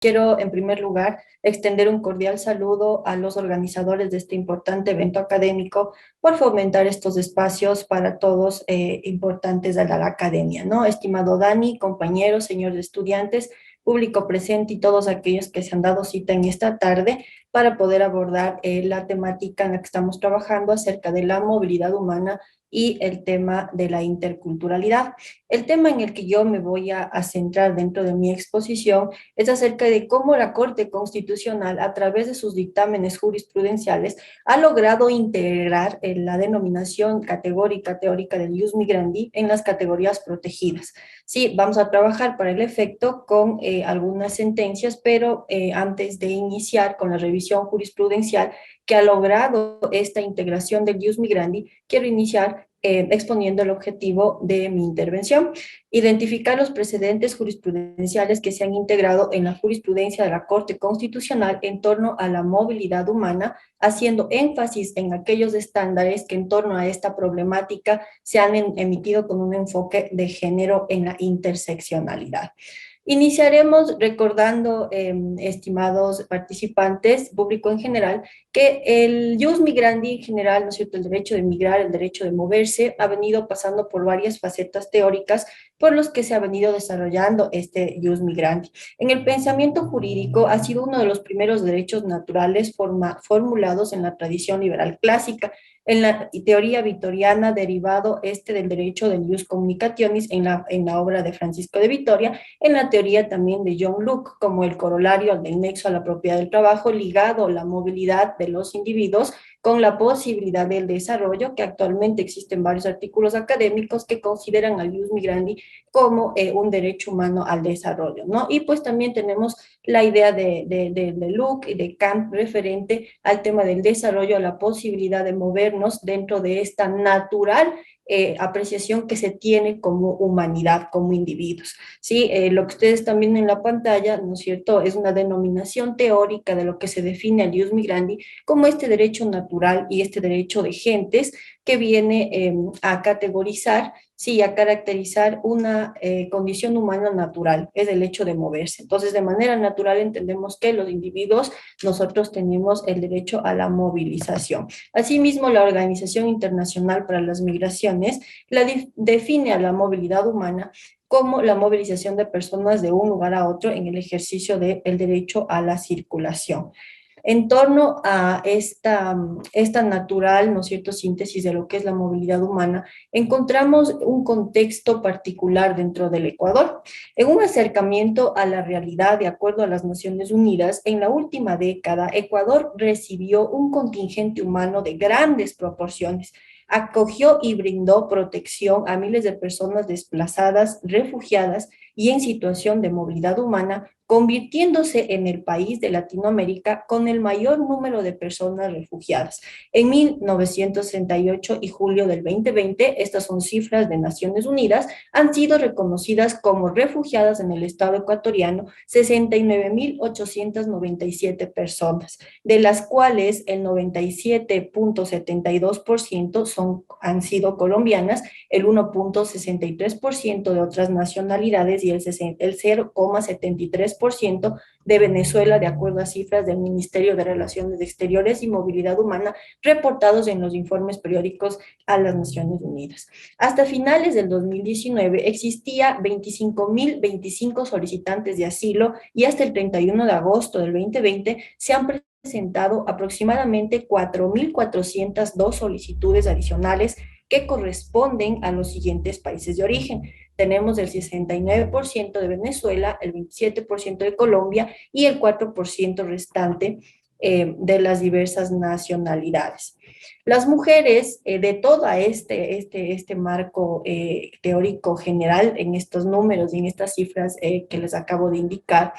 Quiero, en primer lugar, extender un cordial saludo a los organizadores de este importante evento académico por fomentar estos espacios para todos importantes de la academia, ¿no? Estimado Dani, compañeros, señores estudiantes, público presente y todos aquellos que se han dado cita en esta tarde para poder abordar la temática en la que estamos trabajando acerca de la movilidad humana y el tema de la interculturalidad. El tema en el que yo me voy a centrar dentro de mi exposición es acerca de cómo la Corte Constitucional, a través de sus dictámenes jurisprudenciales, ha logrado integrar la denominación categórica teórica del ius migrandi en las categorías protegidas. Sí, vamos a trabajar para el efecto con algunas sentencias, pero antes de iniciar con la revisión jurisprudencial que ha logrado esta integración del ius migrandi, quiero iniciar exponiendo el objetivo de mi intervención: identificar los precedentes jurisprudenciales que se han integrado en la jurisprudencia de la Corte Constitucional en torno a la movilidad humana, haciendo énfasis en aquellos estándares que en torno a esta problemática se han emitido con un enfoque de género en la interseccionalidad. Iniciaremos recordando, estimados participantes, público en general, que el ius migrandi en general, ¿no es cierto?, el derecho de migrar, el derecho de moverse, ha venido pasando por varias facetas teóricas por los que se ha venido desarrollando este ius migrandi. En el pensamiento jurídico ha sido uno de los primeros derechos naturales formulados en la tradición liberal clásica, en la teoría vitoriana, derivado del derecho del ius communicationis en la obra de Francisco de Vitoria, en la teoría también de John Locke, como el corolario del nexo a la propiedad del trabajo, ligado a la movilidad de los individuos con la posibilidad del desarrollo, que actualmente existen varios artículos académicos que consideran al ius migrandi como un derecho humano al desarrollo, ¿no? Y pues también tenemos la idea de Locke y de Kant referente al tema del desarrollo, a la posibilidad de movernos dentro de esta natural apreciación que se tiene como humanidad, como individuos. Sí, lo que ustedes están viendo en la pantalla, ¿no es cierto?, es una denominación teórica de lo que se define al ius migrandi como este derecho natural y este derecho de gentes que viene a categorizar, sí, a caracterizar una condición humana natural, es el hecho de moverse. Entonces, de manera natural entendemos que los individuos, nosotros tenemos el derecho a la movilización. Asimismo, la Organización Internacional para las Migraciones define a la movilidad humana como la movilización de personas de un lugar a otro en el ejercicio del derecho a la circulación. En torno a esta natural, ¿no es cierto?, síntesis de lo que es la movilidad humana, encontramos un contexto particular dentro del Ecuador. En un acercamiento a la realidad, de acuerdo a las Naciones Unidas, en la última década, Ecuador recibió un contingente humano de grandes proporciones. Acogió y brindó protección a miles de personas desplazadas, refugiadas y en situación de movilidad humana, convirtiéndose en el país de Latinoamérica con el mayor número de personas refugiadas. En 1968 y julio del 2020, estas son cifras de Naciones Unidas, han sido reconocidas como refugiadas en el Estado ecuatoriano 69.897 personas, de las cuales el 97.72% han sido colombianas, el 1.63% de otras nacionalidades y el 0,73% de Venezuela, de acuerdo a cifras del Ministerio de Relaciones Exteriores y Movilidad Humana, reportados en los informes periódicos a las Naciones Unidas. Hasta finales del 2019 existía 25.025 solicitantes de asilo y hasta el 31 de agosto del 2020 se han presentado aproximadamente 4.402 solicitudes adicionales que corresponden a los siguientes países de origen. Tenemos el 69% de Venezuela, el 27% de Colombia y el 4% restante de las diversas nacionalidades. Las mujeres de todo este marco teórico general, en estos números y en estas cifras que les acabo de indicar,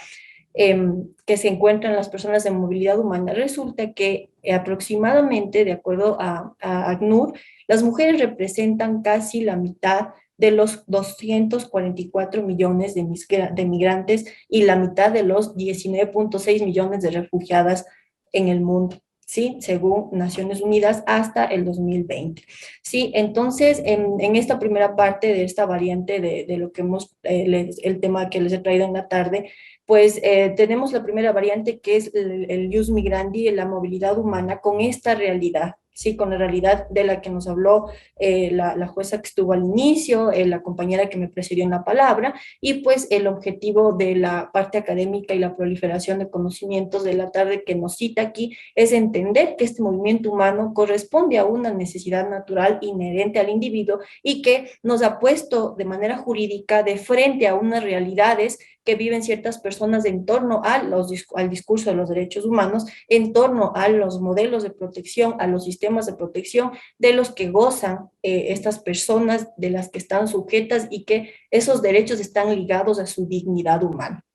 que se encuentran las personas de movilidad humana, resulta que aproximadamente, de acuerdo a ACNUR, las mujeres representan casi la mitad de los 244 millones de migrantes y la mitad de los 19.6 millones de refugiadas en el mundo. ¿sí? Según Naciones Unidas, hasta el 2020. Sí, entonces, en esta primera parte de esta variante de lo que hemos, el tema que les he traído en la tarde, pues tenemos la primera variante que es el jus migrandi, la movilidad humana, con esta realidad. Sí, con la realidad de la que nos habló la jueza que estuvo al inicio, la compañera que me precedió en la palabra, y pues el objetivo de la parte académica y la proliferación de conocimientos de la tarde que nos cita aquí es entender que este movimiento humano corresponde a una necesidad natural inherente al individuo y que nos ha puesto de manera jurídica de frente a unas realidades que viven ciertas personas en torno al discurso de los derechos humanos, en torno a los modelos de protección, a los sistemas de protección de los que gozan estas personas, de las que están sujetas y que esos derechos están ligados a su dignidad humana.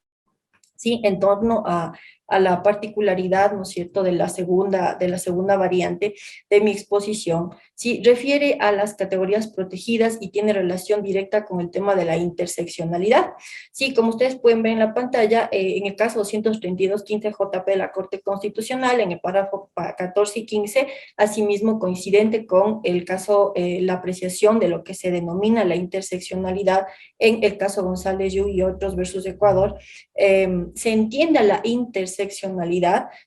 ¿Sí? En torno a la particularidad, ¿no es cierto?, de la segunda variante de mi exposición, ¿sí? Refiere a las categorías protegidas y tiene relación directa con el tema de la interseccionalidad. Sí, como ustedes pueden ver en la pantalla, en el caso 232.15 JP de la Corte Constitucional, en el párrafo 14 y 15, asimismo coincidente con el caso, la apreciación de lo que se denomina la interseccionalidad en el caso González Yu y otros versus Ecuador, se entiende a la interseccionalidad,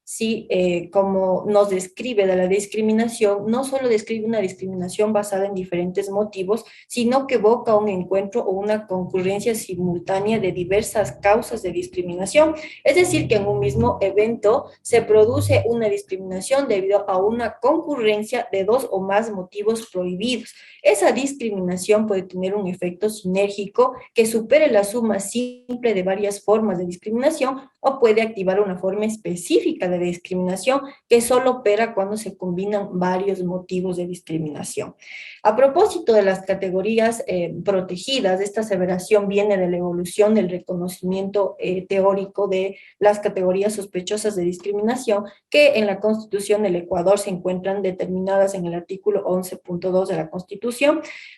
¿sí? Como nos describe de la discriminación, no solo describe una discriminación basada en diferentes motivos, sino que evoca un encuentro o una concurrencia simultánea de diversas causas de discriminación. Es decir, que en un mismo evento se produce una discriminación debido a una concurrencia de dos o más motivos prohibidos. Esa discriminación puede tener un efecto sinérgico que supere la suma simple de varias formas de discriminación o puede activar una forma específica de discriminación que solo opera cuando se combinan varios motivos de discriminación. A propósito de las categorías protegidas, esta aseveración viene de la evolución del reconocimiento teórico de las categorías sospechosas de discriminación que en la Constitución del Ecuador se encuentran determinadas en el artículo 11.2 de la Constitución.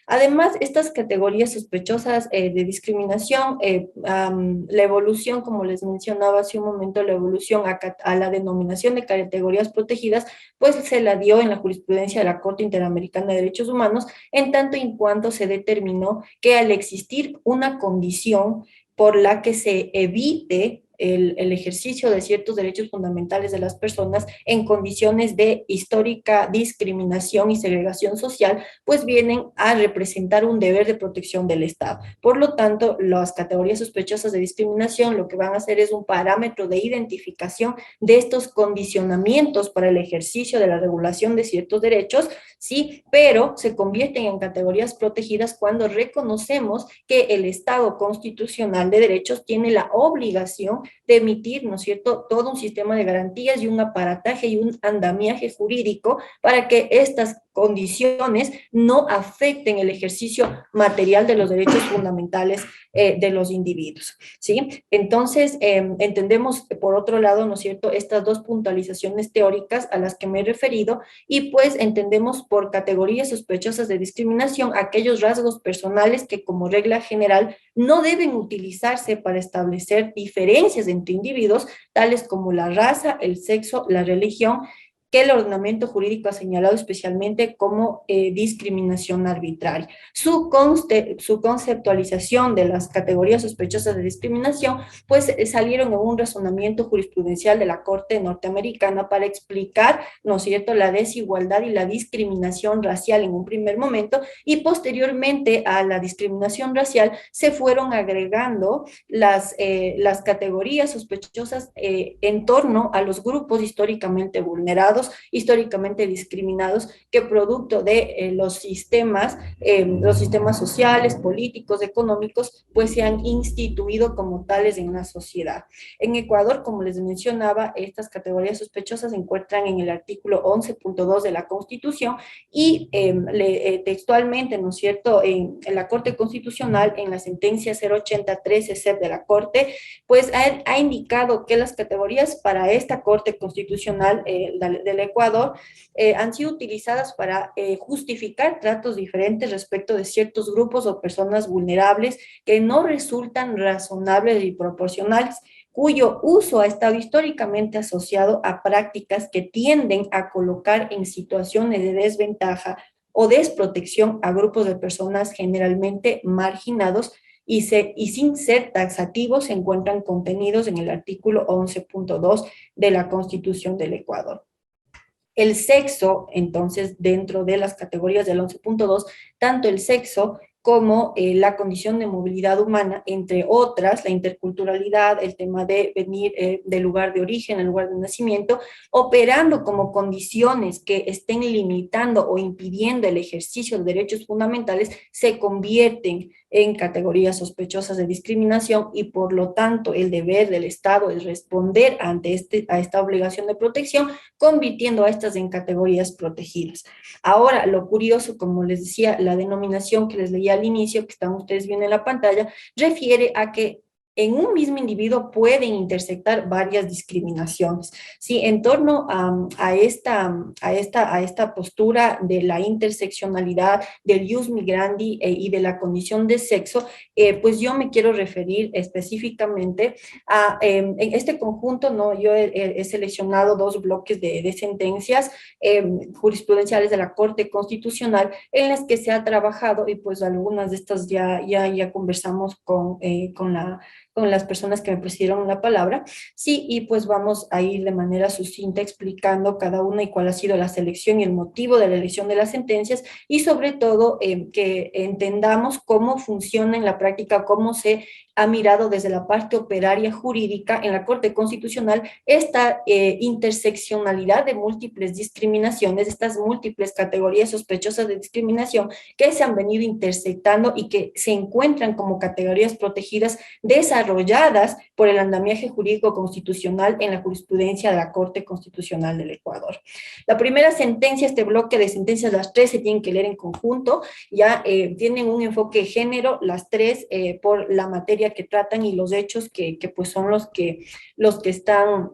Además, estas categorías sospechosas de discriminación, la evolución, como les mencionaba hace un momento, la evolución a la denominación de categorías protegidas, pues se la dio en la jurisprudencia de la Corte Interamericana de Derechos Humanos, en tanto y en cuanto se determinó que al existir una condición por la que se evite el ejercicio de ciertos derechos fundamentales de las personas en condiciones de histórica discriminación y segregación social, pues vienen a representar un deber de protección del Estado. Por lo tanto, las categorías sospechosas de discriminación lo que van a hacer es un parámetro de identificación de estos condicionamientos para el ejercicio de la regulación de ciertos derechos, sí, pero se convierten en categorías protegidas cuando reconocemos que el Estado constitucional de derechos tiene la obligación de emitir, ¿no es cierto?, todo un sistema de garantías y un aparataje y un andamiaje jurídico para que estas condiciones no afecten el ejercicio material de los derechos fundamentales de los individuos, ¿sí? Entonces, entendemos, por otro lado, ¿no es cierto?, estas dos puntualizaciones teóricas a las que me he referido y pues entendemos por categorías sospechosas de discriminación aquellos rasgos personales que como regla general no deben utilizarse para establecer diferencias entre individuos, tales como la raza, el sexo, la religión, que el ordenamiento jurídico ha señalado especialmente como discriminación arbitraria. Su conceptualización de las categorías sospechosas de discriminación, pues salieron en un razonamiento jurisprudencial de la Corte norteamericana para explicar, ¿no es cierto?, la desigualdad y la discriminación racial en un primer momento, y posteriormente a la discriminación racial se fueron agregando las categorías sospechosas en torno a los grupos históricamente vulnerados, históricamente discriminados, que producto de los sistemas sociales, políticos, económicos, pues se han instituido como tales en la sociedad. En Ecuador, como les mencionaba, estas categorías sospechosas se encuentran en el artículo 11.2 de la Constitución y textualmente, ¿no es cierto?, en la Corte Constitucional, en la sentencia 08013 CEP de la Corte, pues ha indicado que las categorías para esta Corte Constitucional del Ecuador han sido utilizadas para justificar tratos diferentes respecto de ciertos grupos o personas vulnerables que no resultan razonables y proporcionales. cuyo uso ha estado históricamente asociado a prácticas que tienden a colocar en situaciones de desventaja o desprotección a grupos de personas generalmente marginados y sin ser taxativos se encuentran contenidos en el artículo 11.2 de la Constitución del Ecuador. El sexo, entonces, dentro de las categorías del 11.2, tanto el sexo como la condición de movilidad humana, entre otras, la interculturalidad, el tema de venir del lugar de origen, el lugar de nacimiento, operando como condiciones que estén limitando o impidiendo el ejercicio de derechos fundamentales, se convierten en categorías sospechosas de discriminación y por lo tanto el deber del Estado es responder ante a esta obligación de protección, convirtiendo a estas en categorías protegidas. Ahora, lo curioso, como les decía, la denominación que les leía al inicio, que están ustedes viendo en la pantalla, refiere a que en un mismo individuo pueden intersectar varias discriminaciones. Sí, en torno a esta postura de la interseccionalidad, del ius migrandi y de la condición de sexo, pues yo me quiero referir específicamente en este conjunto, ¿no? Yo he seleccionado dos bloques de sentencias jurisprudenciales de la Corte Constitucional en las que se ha trabajado y pues algunas de estas ya conversamos con las personas que me precedieron la palabra. Sí, y pues vamos a ir de manera sucinta explicando cada una y cuál ha sido la selección y el motivo de la elección de las sentencias y sobre todo que entendamos cómo funciona en la práctica, cómo se ha mirado desde la parte operaria jurídica en la Corte Constitucional esta interseccionalidad de múltiples discriminaciones, estas múltiples categorías sospechosas de discriminación que se han venido intersectando y que se encuentran como categorías protegidas desarrolladas por el andamiaje jurídico constitucional en la jurisprudencia de la Corte Constitucional del Ecuador. La primera sentencia, este bloque de sentencias, las tres se tienen que leer en conjunto, ya tienen un enfoque de género, las tres por la materia que tratan y los hechos que pues son los que están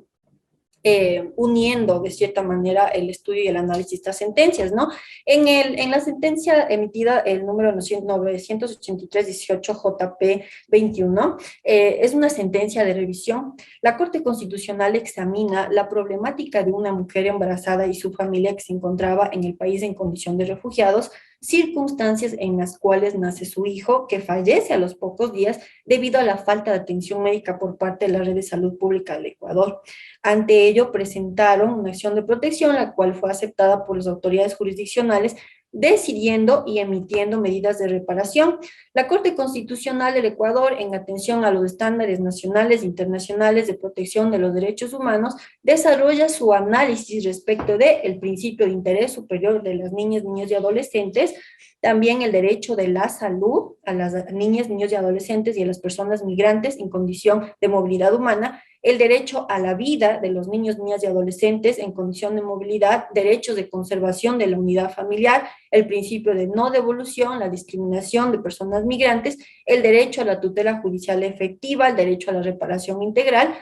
uniendo de cierta manera el estudio y el análisis de estas sentencias, ¿no? En la sentencia emitida el número 983-18 JP 21, es una sentencia de revisión. La Corte Constitucional examina la problemática de una mujer embarazada y su familia que se encontraba en el país en condición de refugiados, circunstancias en las cuales nace su hijo, que fallece a los pocos días debido a la falta de atención médica por parte de la Red de Salud Pública del Ecuador. Ante ello, presentaron una acción de protección, la cual fue aceptada por las autoridades jurisdiccionales, decidiendo y emitiendo medidas de reparación. La Corte Constitucional del Ecuador, en atención a los estándares nacionales e internacionales de protección de los derechos humanos, desarrolla su análisis respecto del principio de interés superior de las niñas, niños y adolescentes, también el derecho de la salud a las niñas, niños y adolescentes y a las personas migrantes en condición de movilidad humana, el derecho a la vida de los niños, niñas y adolescentes en condición de movilidad, derechos de conservación de la unidad familiar, el principio de no devolución, la discriminación de personas migrantes, el derecho a la tutela judicial efectiva, el derecho a la reparación integral,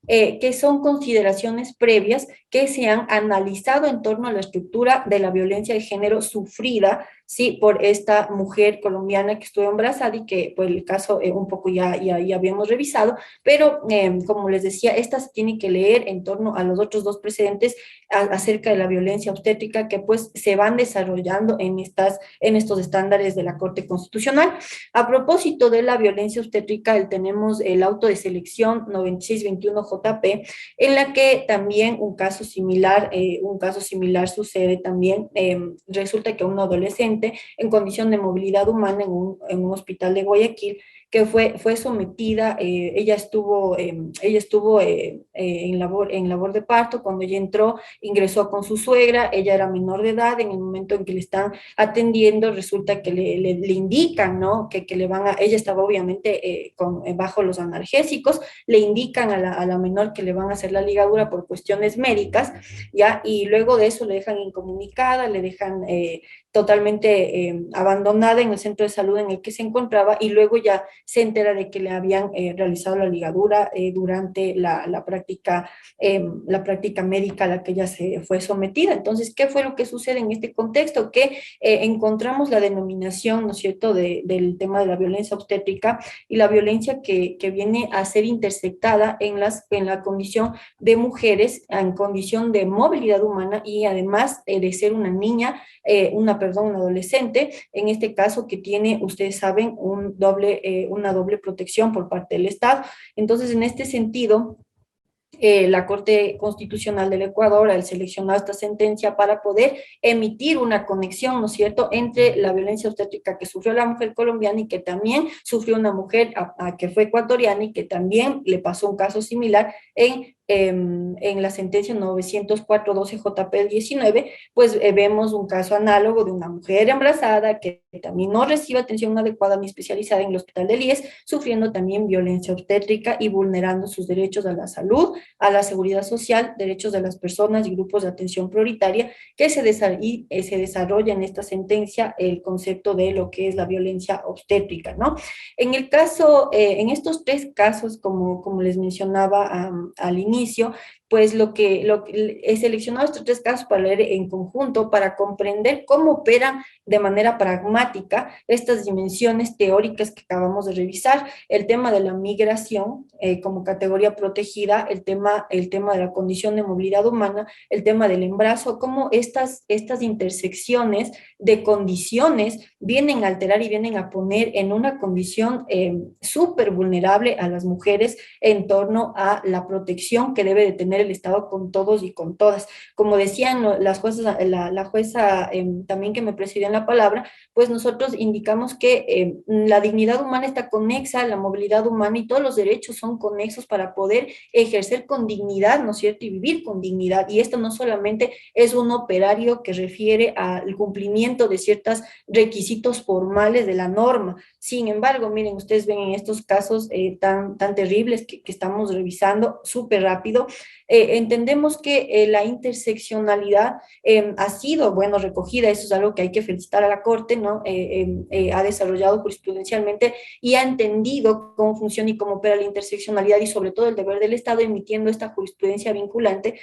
que son consideraciones previas que se han analizado en torno a la estructura de la violencia de género sufrida, sí, por esta mujer colombiana que estuvo embarazada y que, pues, el caso un poco ya habíamos revisado, pero como les decía, esta se tiene que leer en torno a los otros dos precedentes acerca de la violencia obstétrica que, pues, se van desarrollando en estos estándares de la Corte Constitucional. A propósito de la violencia obstétrica, tenemos el auto de selección 9621 JP, en la que también un caso similar sucede también. Resulta que un adolescente en condición de movilidad humana en un hospital de Guayaquil, que fue sometida, ella estuvo en labor de parto. Cuando ella entró, ingresó con su suegra, ella era menor de edad. En el momento en que le están atendiendo, resulta que le indican, ¿no? Que ella estaba obviamente bajo los analgésicos, le indican a la menor que le van a hacer la ligadura por cuestiones médicas, ¿ya? Y luego de eso le dejan incomunicada, le dejan totalmente abandonada en el centro de salud en el que se encontraba, y luego ya se entera de que le habían realizado la ligadura durante la práctica médica a la que ella se fue sometida. Entonces, ¿qué fue lo que sucede en este contexto? Que encontramos la denominación, ¿no es cierto?, del tema de la violencia obstétrica y la violencia que viene a ser intersectada en la condición de mujeres, en condición de movilidad humana y además de ser una niña, una adolescente, en este caso que tiene, ustedes saben, una doble protección por parte del Estado. Entonces, en este sentido, la Corte Constitucional del Ecuador al seleccionar esta sentencia para poder emitir una conexión, ¿no es cierto?, entre la violencia obstétrica que sufrió la mujer colombiana y que también sufrió una mujer que fue ecuatoriana y que también le pasó un caso similar en la sentencia 904-12 JP 19, pues vemos un caso análogo de una mujer embarazada que también no recibe atención adecuada ni especializada en el hospital del IES, sufriendo también violencia obstétrica y vulnerando sus derechos a la salud, a la seguridad social, derechos de las personas y grupos de atención prioritaria, que se desarrolla en esta sentencia el concepto de lo que es la violencia obstétrica, ¿no? En el caso, en estos tres casos, como les mencionaba al inicio, pues lo que he seleccionado estos tres casos para leer en conjunto, para comprender cómo operan de manera pragmática estas dimensiones teóricas que acabamos de revisar, el tema de la migración como categoría protegida, el tema de la condición de movilidad humana, el tema del embarazo, cómo estas intersecciones de condiciones vienen a alterar y vienen a poner en una condición súper vulnerable a las mujeres en torno a la protección que debe de tener el Estado con todos y con todas. Como decían las juezas, la jueza también que me presidió en la palabra, pues nosotros indicamos que la dignidad humana está conexa a la movilidad humana y todos los derechos son conexos para poder ejercer con dignidad, ¿no es cierto?, y vivir con dignidad. Y esto no solamente es un operario que refiere al cumplimiento de ciertos requisitos formales de la norma. Sin embargo, miren, ustedes ven en estos casos tan terribles que estamos revisando súper rápido, entendemos que la interseccionalidad ha sido, bueno, recogida, eso es algo que hay que felicitar a la Corte, ¿no? Ha desarrollado jurisprudencialmente y ha entendido cómo funciona y cómo opera la interseccionalidad y sobre todo el deber del Estado emitiendo esta jurisprudencia vinculante,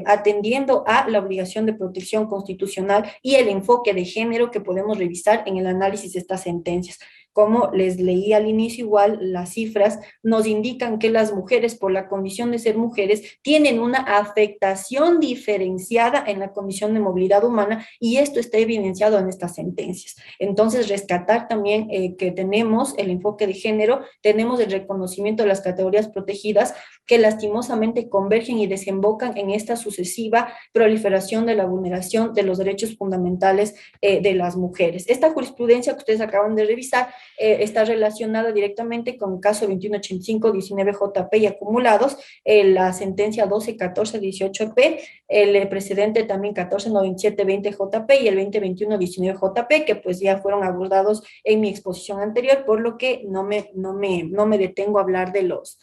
atendiendo a la obligación de protección constitucional y el enfoque de género que podemos revisar en el análisis de estas sentencias. Como les leí al inicio, igual las cifras nos indican que las mujeres, por la condición de ser mujeres, tienen una afectación diferenciada en la condición de movilidad humana y esto está evidenciado en estas sentencias. Entonces, rescatar también que tenemos el enfoque de género, tenemos el reconocimiento de las categorías protegidas que lastimosamente convergen y desembocan en esta sucesiva proliferación de la vulneración de los derechos fundamentales de las mujeres. Esta jurisprudencia que ustedes acaban de revisar está relacionada directamente con el caso 2185-19 JP y acumulados, la sentencia 1214-18P, el precedente también 1497-20 JP y el 2021-19 JP, que pues ya fueron abordados en mi exposición anterior, por lo que no me detengo a hablar de los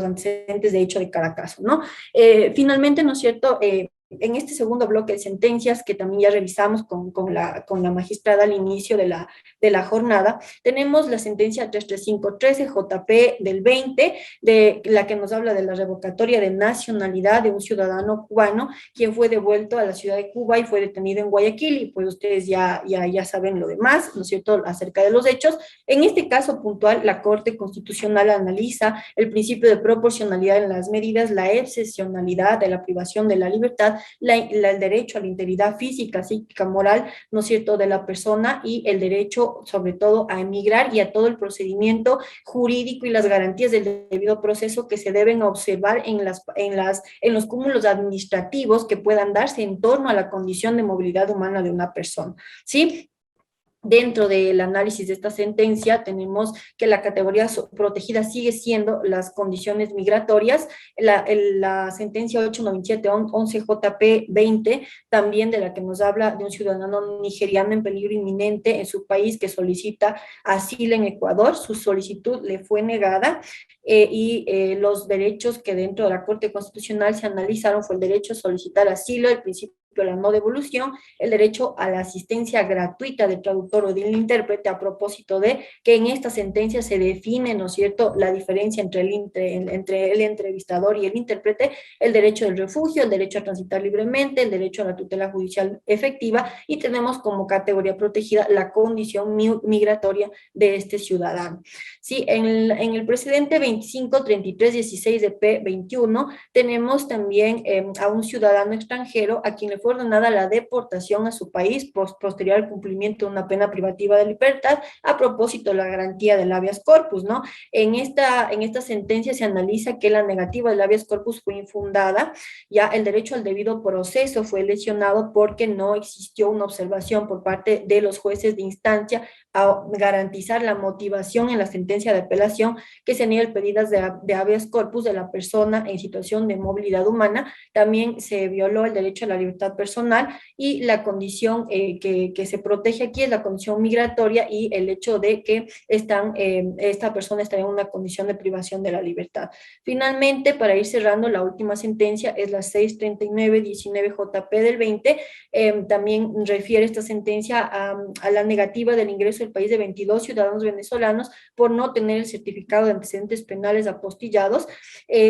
antecedentes de hecho de cada caso, ¿no? Finalmente, ¿no es cierto?, en este segundo bloque de sentencias que también ya revisamos con la magistrada al inicio de la jornada, tenemos la sentencia 33513 JP del 20, de la que nos habla de la revocatoria de nacionalidad de un ciudadano cubano, quien fue devuelto a la ciudad de Cuba y fue detenido en Guayaquil, y pues ustedes ya saben lo demás, ¿no es cierto?, acerca de los hechos. En este caso puntual, la Corte Constitucional analiza el principio de proporcionalidad en las medidas, la excepcionalidad de la privación de la libertad, el derecho a la integridad física, psíquica, moral, ¿no es cierto?, de la persona y el derecho, sobre todo, a emigrar y a todo el procedimiento jurídico y las garantías del debido proceso que se deben observar en los cúmulos administrativos que puedan darse en torno a la condición de movilidad humana de una persona, ¿sí? Dentro del análisis de esta sentencia tenemos que la categoría protegida sigue siendo las condiciones migratorias. La sentencia 897-11 JP 20, también de la que nos habla de un ciudadano nigeriano en peligro inminente en su país que solicita asilo en Ecuador, su solicitud le fue negada los derechos que dentro de la Corte Constitucional se analizaron fue el derecho a solicitar asilo, el principio la no devolución, el derecho a la asistencia gratuita del traductor o del intérprete, a propósito de que en esta sentencia se define, ¿no es cierto?, la diferencia entre el entrevistador y el intérprete, el derecho del refugio, el derecho a transitar libremente, el derecho a la tutela judicial efectiva, y tenemos como categoría protegida la condición migratoria de este ciudadano. Sí, en el precedente 253316 de P21 tenemos también a un ciudadano extranjero a quien le fue ordenada la deportación a su país posterior al cumplimiento de una pena privativa de libertad, a propósito de la garantía del habeas corpus, ¿no? En esta sentencia se analiza que la negativa del habeas corpus fue infundada, ya el derecho al debido proceso fue lesionado porque no existió una observación por parte de los jueces de instancia a garantizar la motivación en la sentencia de apelación que se niega el pedido de habeas corpus de la persona en situación de movilidad humana. También se violó el derecho a la libertad personal, y la condición que se protege aquí es la condición migratoria y el hecho de que esta persona está en una condición de privación de la libertad. Finalmente, para ir cerrando, la última sentencia es la 63919 JP del 20. También refiere esta sentencia a la negativa del ingreso al país de 22 ciudadanos venezolanos por no tener el certificado de antecedentes penales apostillados.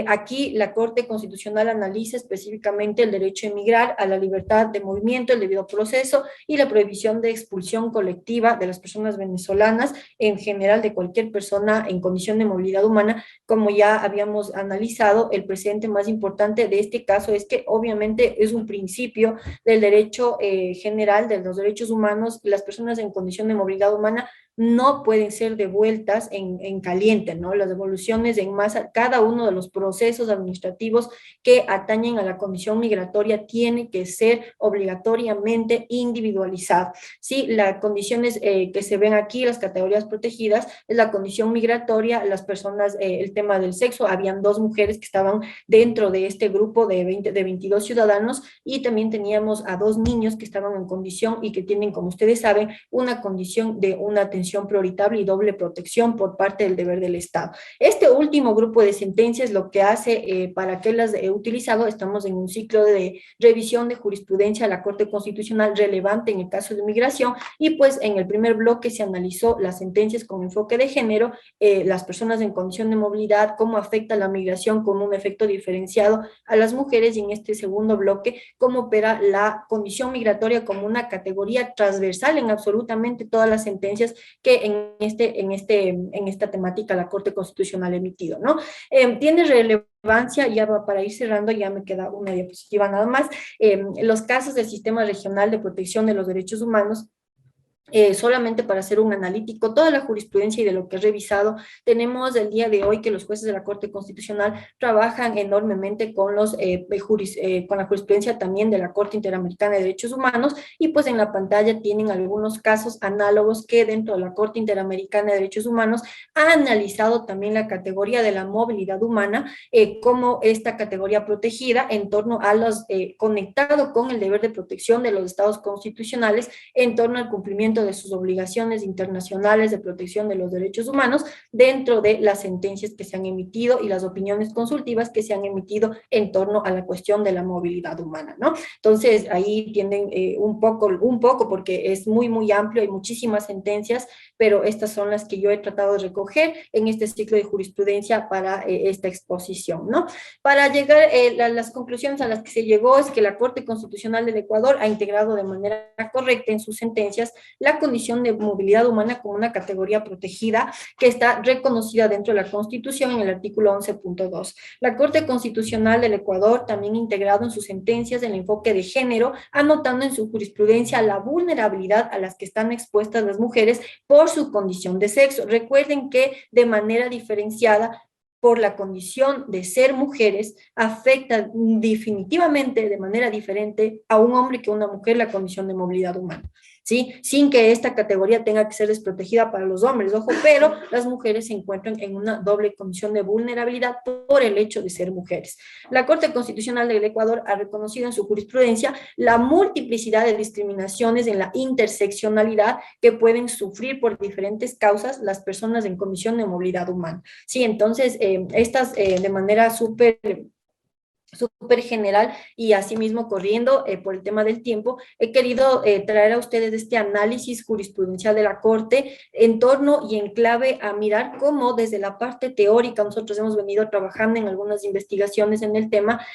Aquí la Corte Constitucional analiza específicamente el derecho a emigrar, a la libertad de movimiento, el debido proceso y la prohibición de expulsión colectiva de las personas venezolanas, en general de cualquier persona en condición de movilidad humana. Como ya habíamos analizado, el precedente más importante de este caso es que obviamente es un principio del derecho general de los derechos humanos. Las personas en condición de movilidad humana no pueden ser devueltas en caliente, ¿no? Las devoluciones en masa, cada uno de los procesos administrativos que atañen a la condición migratoria tiene que ser obligatoriamente individualizado. Sí, las condiciones que se ven aquí, las categorías protegidas, es la condición migratoria, las personas, el tema del sexo, habían 2 mujeres que estaban dentro de este grupo de 22 ciudadanos, y también teníamos a 2 niños que estaban en condición y que tienen, como ustedes saben, una condición de una atención prioritaria y doble protección por parte del deber del Estado. Este último grupo de sentencias lo que hace, para que las he utilizado, estamos en un ciclo de revisión de jurisprudencia de la Corte Constitucional relevante en el caso de migración, y pues en el primer bloque se analizó las sentencias con enfoque de género, las personas en condición de movilidad, cómo afecta la migración con un efecto diferenciado a las mujeres, y en este segundo bloque cómo opera la condición migratoria como una categoría transversal en absolutamente todas las sentencias que en esta temática la Corte Constitucional ha emitido, ¿no? Tiene relevancia, ya para ir cerrando, ya me queda una diapositiva nada más, los casos del Sistema Regional de Protección de los Derechos Humanos. Solamente para hacer un analítico, toda la jurisprudencia y de lo que he revisado, tenemos el día de hoy que los jueces de la Corte Constitucional trabajan enormemente con con la jurisprudencia también de la Corte Interamericana de Derechos Humanos, y pues en la pantalla tienen algunos casos análogos que dentro de la Corte Interamericana de Derechos Humanos ha analizado también la categoría de la movilidad humana, como esta categoría protegida en torno a los, conectado con el deber de protección de los estados constitucionales en torno al cumplimiento de sus obligaciones internacionales de protección de los derechos humanos dentro de las sentencias que se han emitido y las opiniones consultivas que se han emitido en torno a la cuestión de la movilidad humana, ¿no? Entonces, ahí tienen un poco, porque es muy amplio, hay muchísimas sentencias, pero estas son las que yo he tratado de recoger en este ciclo de jurisprudencia para esta exposición, ¿no? Para llegar a las conclusiones a las que se llegó es que la Corte Constitucional del Ecuador ha integrado de manera correcta en sus sentencias la condición de movilidad humana como una categoría protegida que está reconocida dentro de la Constitución en el artículo 11.2. La Corte Constitucional del Ecuador también ha integrado en sus sentencias el enfoque de género, anotando en su jurisprudencia la vulnerabilidad a las que están expuestas las mujeres por su condición de sexo. Recuerden que de manera diferenciada, por la condición de ser mujeres, afecta definitivamente de manera diferente a un hombre que a una mujer la condición de movilidad humana, ¿sí? Sin que esta categoría tenga que ser desprotegida para los hombres, ojo, pero las mujeres se encuentran en una doble condición de vulnerabilidad por el hecho de ser mujeres. La Corte Constitucional del Ecuador ha reconocido en su jurisprudencia la multiplicidad de discriminaciones en la interseccionalidad que pueden sufrir por diferentes causas las personas en condición de movilidad humana. Sí, entonces, estas de manera súper súper general y asimismo corriendo por el tema del tiempo, he querido traer a ustedes este análisis jurisprudencial de la Corte en torno y en clave a mirar cómo desde la parte teórica nosotros hemos venido trabajando en algunas investigaciones en el tema,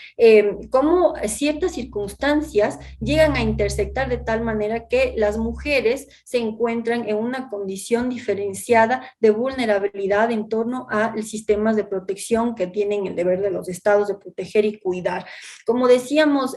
cómo ciertas circunstancias llegan a intersectar de tal manera que las mujeres se encuentran en una condición diferenciada de vulnerabilidad en torno a sistemas de protección que tienen el deber de los estados de proteger y cuidar. Como decíamos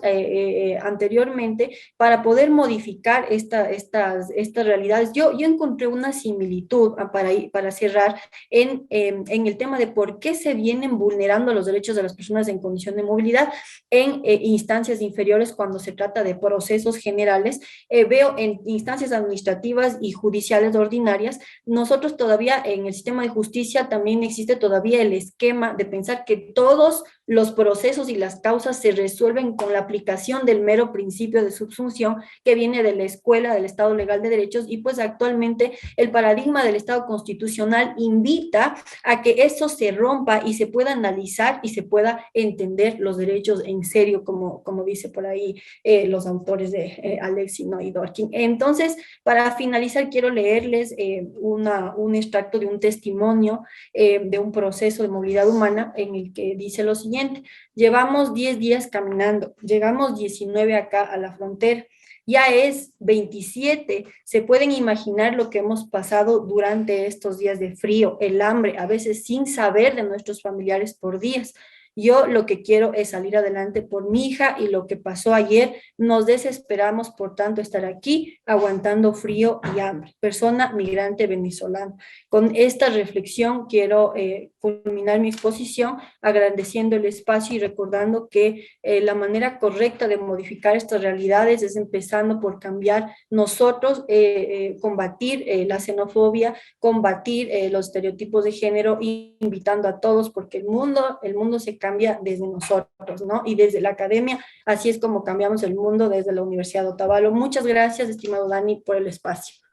anteriormente, para poder modificar estas realidades, yo encontré una similitud para cerrar en el tema de por qué se vienen vulnerando los derechos de las personas en condición de movilidad en instancias inferiores cuando se trata de procesos generales. Veo en instancias administrativas y judiciales ordinarias, nosotros todavía en el sistema de justicia también existe todavía el esquema de pensar que todos los procesos y las causas se resuelven con la aplicación del mero principio de subsunción que viene de la escuela del Estado Legal de Derechos, y pues actualmente el paradigma del Estado constitucional invita a que eso se rompa y se pueda analizar y se pueda entender los derechos en serio, como dice por ahí los autores de Alexino y Dworkin. Entonces, para finalizar, quiero leerles un extracto de un testimonio de un proceso de movilidad humana en el que dice lo siguiente: llevamos 10 días caminando, llegamos 19 acá a la frontera, ya es 27. Se pueden imaginar lo que hemos pasado durante estos días de frío, el hambre, a veces sin saber de nuestros familiares por días. Yo lo que quiero es salir adelante por mi hija y lo que pasó ayer, nos desesperamos por tanto estar aquí aguantando frío y hambre. Persona migrante venezolana. Con esta reflexión quiero culminar mi exposición agradeciendo el espacio y recordando que la manera correcta de modificar estas realidades es empezando por cambiar nosotros, combatir la xenofobia, combatir los estereotipos de género, y invitando a todos porque el mundo se cambia desde nosotros, ¿no? Y desde la academia, así es como cambiamos el mundo desde la Universidad de Otavalo. Muchas gracias, estimado Dani, por el espacio.